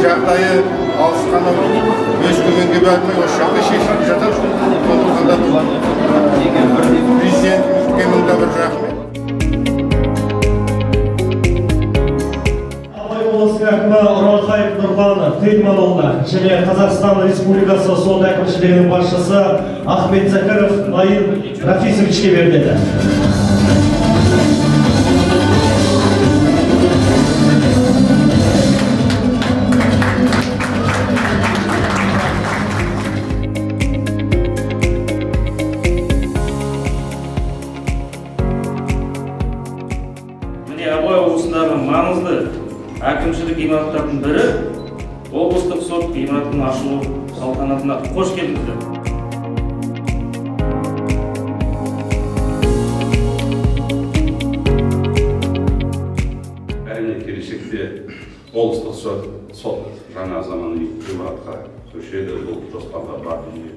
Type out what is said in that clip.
жағдайы алысқаны өскеменге бармай осы жақта шешіліп жатыр. Сондықтан да президентімізге мыңда бір рахмет. Оразбаев Нұрлан Тыйманұлына және Қазақстан Республикасы сот әкімшілігінің басшысы Ахмет Закаров Наил Рафисовичке беріледі. Міне Абай облысындағы маңызды әкімшілік ғимараттардың бірі облыстық сот ғимаратының ашылу салтанатына қош келдіңіздер. Әрине келешекте облыстық сот жаңа заманауи ғимаратқа көшеді, бұл жоспарда бар дүние.